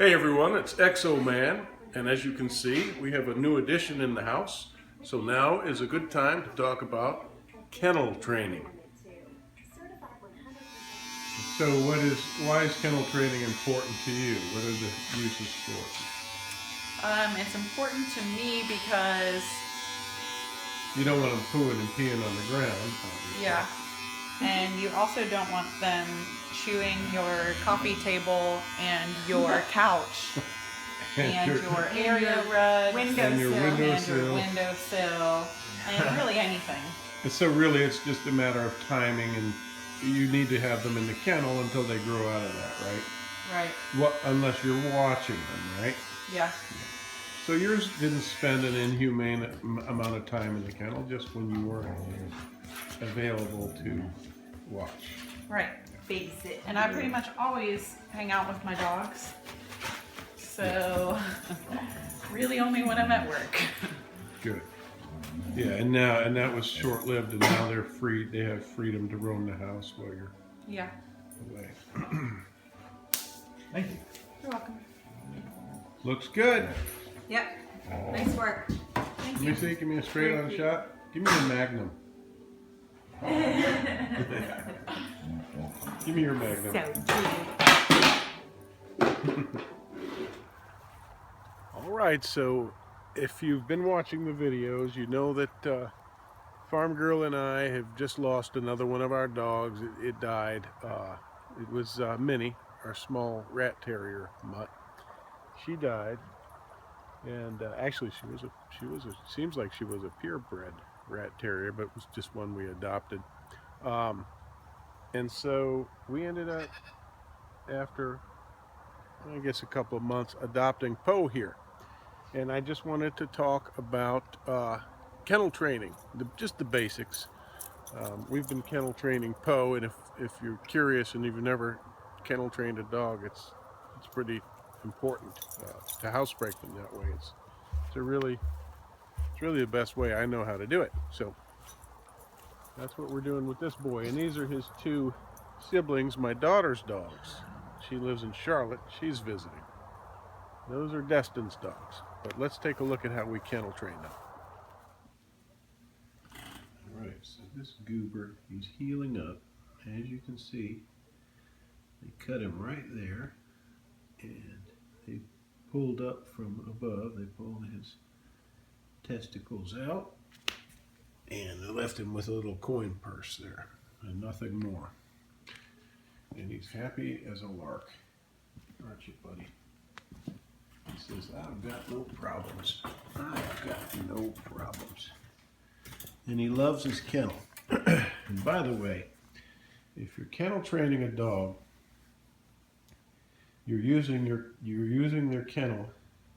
Hey everyone, it's Exo Man, and as you can see, we have a new addition in the house. So now is a good time to talk about kennel training. So why is kennel training important to you? What are the uses for it? It's important to me because you don't want them pooing and peeing on the ground, obviously. Yeah, and you also don't want them chewing your coffee table and your couch and your area rug and your windowsill and really anything. And so really it's just a matter of timing, and you need to have them in the kennel until they grow out of that, right? Right. Well, unless you're watching them, right? Yeah. So yours didn't spend an inhumane amount of time in the kennel, just when you were available to watch. Right. Babysit. And I pretty much always hang out with my dogs. So really only when I'm at work. Good. Yeah, and that was short-lived, and now they're free. They have freedom to roam the house while you're away. Thank you. You're welcome. Looks good. Yep. Nice work. Thank Let you. me see. Give me a straight-on shot. Give me a Magnum. Give me your Magnum. So cute. All right. So, if you've been watching the videos, you know that Farm Girl and I have just lost another one of our dogs. It died. It was Minnie, our small rat terrier mutt. She died, and actually seems like she was a purebred rat terrier, but it was just one we adopted. And so we ended up, after I guess a couple of months, adopting Poe here. And I just wanted to talk about kennel training, just the basics. We've been kennel training Poe, and if you're curious and you've never kennel trained a dog, it's pretty important to housebreak them that way. It's really the best way I know how to do it. So that's what we're doing with this boy, and these are his two siblings, my daughter's dogs. She lives in Charlotte. She's visiting. Those are Destin's dogs. But let's take a look at how we kennel train them. All right, so this goober, he's healing up. As you can see, they cut him right there, and they pulled up from above. They pulled his testicles out, and they left him with a little coin purse there, and nothing more. And he's happy as a lark, aren't you, buddy? He says, I've got no problems. I've got no problems. And he loves his kennel. And by the way, if you're kennel training a dog, you're using their kennel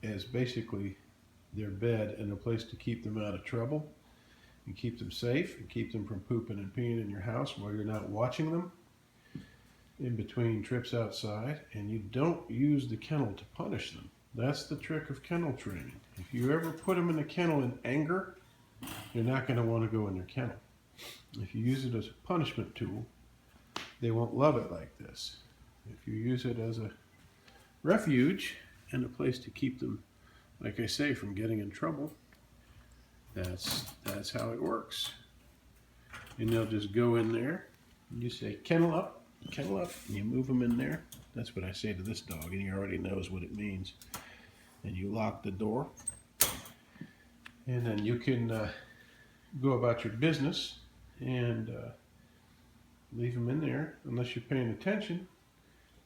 as basically their bed and a place to keep them out of trouble, and keep them safe, and keep them from pooping and peeing in your house while you're not watching them in between trips outside. And you don't use the kennel to punish them. That's the trick of kennel training. If you ever put them in a kennel in anger, they're not going to want to go in their kennel. If you use it as a punishment tool, they won't love it like this. If you use it as a refuge and a place to keep them, like I say, from getting in trouble, that's how it works. And they'll just go in there, and you say, kennel up, and you move them in there. That's what I say to this dog, and he already knows what it means. And you lock the door, and then you can go about your business and leave them in there unless you're paying attention.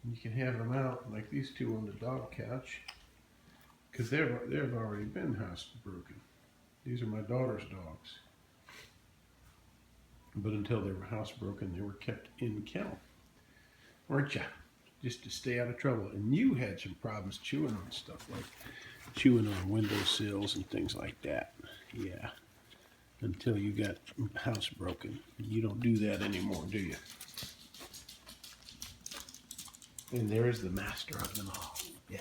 You can have them out like these two on the dog couch, because they've already been housebroken. These are my daughter's dogs, but until they were housebroken, they were kept in kennel, weren't ya? Just to stay out of trouble. And you had some problems chewing on stuff, like chewing on windowsills and things like that. Yeah, until you got housebroken. You don't do that anymore, do you? And there's the master of them all. Yeah.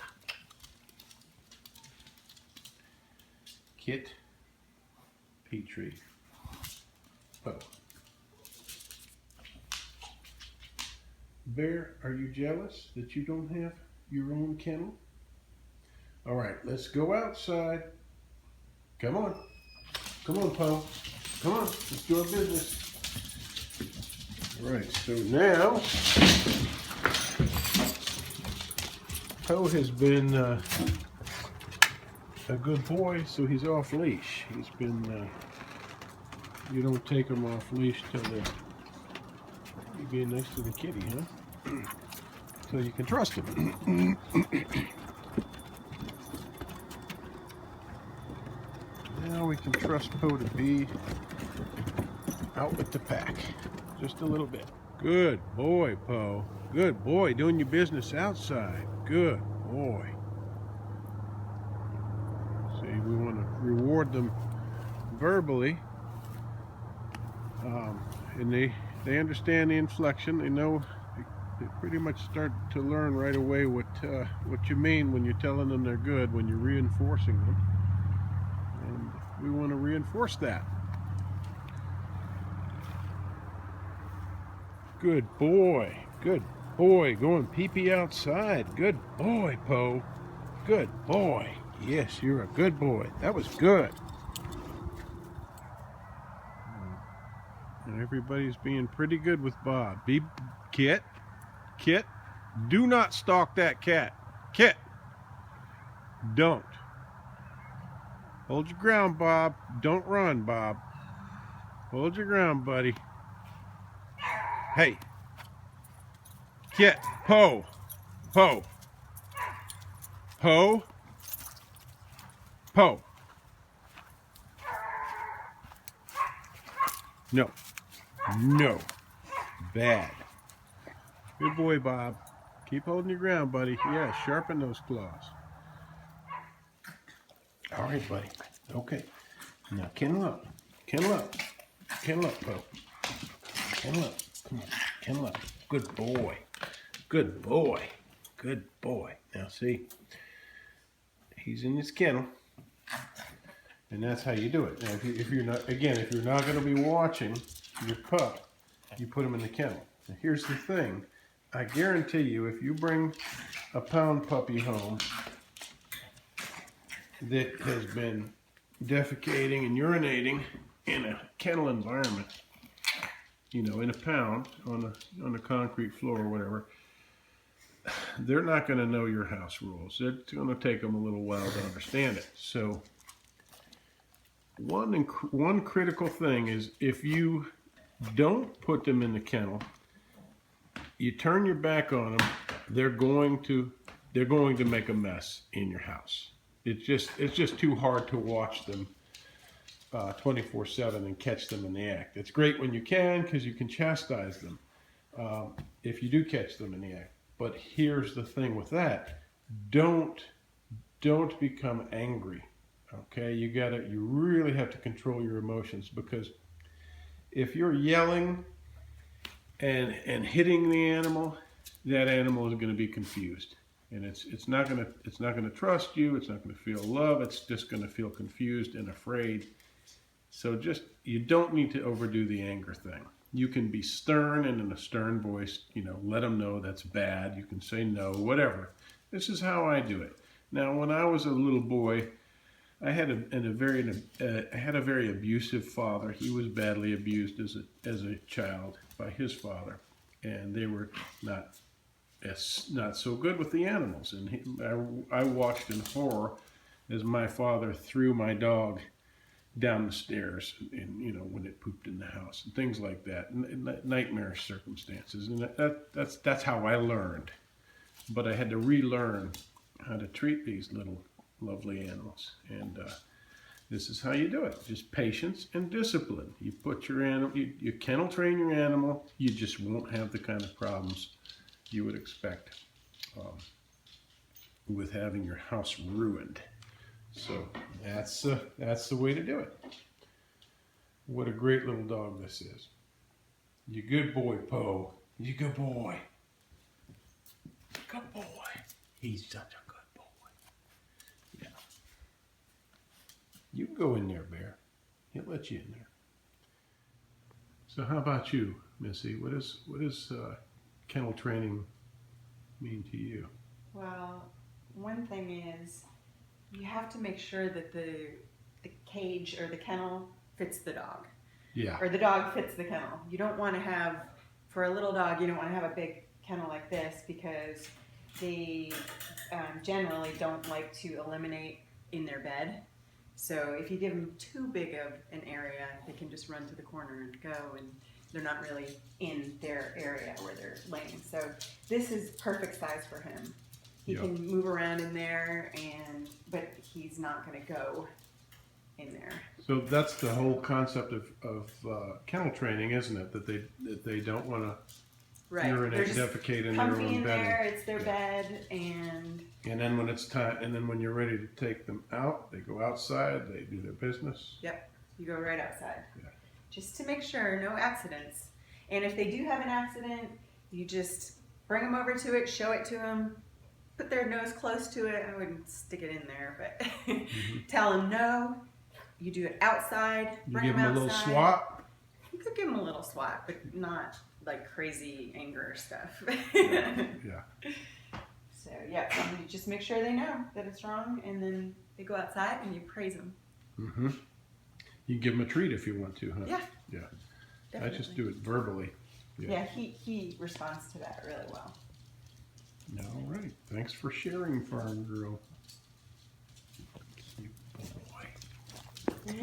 Kit, Petrie, Poe. Bear, are you jealous that you don't have your own kennel? All right, let's go outside. Come on. Come on, Poe. Come on, let's do our business. All right, so now Poe has been a good boy, so he's off leash. He's been, you don't take him off leash till you're being nice to the kitty, huh? So you can trust him. Now we can trust Poe to be out with the pack. Just a little bit. Good boy, Poe. Good boy, doing your business outside. Good boy. See, we want to reward them verbally. And they understand the inflection. They know, they pretty much start to learn right away what you mean when you're telling them they're good, when you're reinforcing them. And we want to reinforce that. Good boy. Good boy. Going pee-pee outside. Good boy, Poe. Good boy. Yes, you're a good boy. That was good. And everybody's being pretty good with Bob. Kit. Do not stalk that cat. Kit. Don't. Hold your ground, Bob. Don't run, Bob. Hold your ground, buddy. Hey. Kit. Poe. Poe. Poe. Poe. No. No. Bad. Good boy, Bob. Keep holding your ground, buddy. Yeah, sharpen those claws. All right, buddy. Okay. Now, kennel up. Kennel up. Kennel up, Poe. Kennel up. Come on. Kennel up. Good boy. Good boy. Good boy. Now, see, he's in his kennel, and that's how you do it. Now, if you're not going to be watching your pup, you put him in the kennel. Now, here's the thing. I guarantee you, if you bring a pound puppy home that has been defecating and urinating in a kennel environment, you know, in a pound on a concrete floor or whatever, they're not going to know your house rules. It's going to take them a little while to understand it. So one critical thing is, if you don't put them in the kennel, you turn your back on them, they're going to make a mess in your house. It's just too hard to watch them 24/7 and catch them in the act. It's great when you can, because you can chastise them if you do catch them in the act. But here's the thing with that: don't become angry. Okay, you really have to control your emotions, because if you're yelling and hitting the animal, that animal is going to be confused, and it's not going to trust you. It's not going to feel love. It's just going to feel confused and afraid. So you don't need to overdo the anger thing. You can be stern, and in a stern voice, let them know that's bad. You can say no, whatever. This is how I do it. Now, when I was a little boy, I had a very abusive father. He was badly abused as a child by his father, and they were not so good with the animals. And I watched in horror as my father threw my dog down the stairs, and when it pooped in the house and things like that, nightmarish circumstances. And that's how I learned. But I had to relearn how to treat these little lovely animals, and this is how you do it. Just patience and discipline. You put your animal, you kennel train your animal, you just won't have the kind of problems you would expect with having your house ruined. So that's the way to do it. What a great little dog this is. You good boy, Poe. You good boy. Good boy. He's such a good boy. Yeah. You can go in there, Bear. He'll let you in there. So how about you, Missy? What does kennel training mean to you? Well, one thing is, You have to make sure that the cage or the kennel fits the dog, Yeah. or the dog fits the kennel. You don't want to have, for a little dog, you don't want to have a big kennel like this because they generally don't like to eliminate in their bed. So if you give them too big of an area, they can just run to the corner and go, and they're not really in their area where they're laying. So this is perfect size for him. He can move around in there, but he's not going to go in there. So that's the whole concept of kennel training, isn't it? That they don't want to urinate, defecate in their comfy own in bedding. there. It's their bed, and then when it's time, and then when you're ready to take them out, they go outside. They do their business. yep, you go right outside. Yeah. Just to make sure, no accidents. And if they do have an accident, you just bring them over to it, show it to them, put their nose close to it. I wouldn't stick it in there, but tell them no. You do it outside. You Bring give them them a outside. little swat. You could give them a little swat, but not like crazy anger stuff. Yeah. So yeah, you just make sure they know that it's wrong, and then they go outside and you praise them. Mm-hmm. You can give them a treat if you want to, huh? Yeah. Yeah. Definitely. I just do it verbally. Yeah, he responds to that really well. All right. Thanks for sharing, Farm Girl.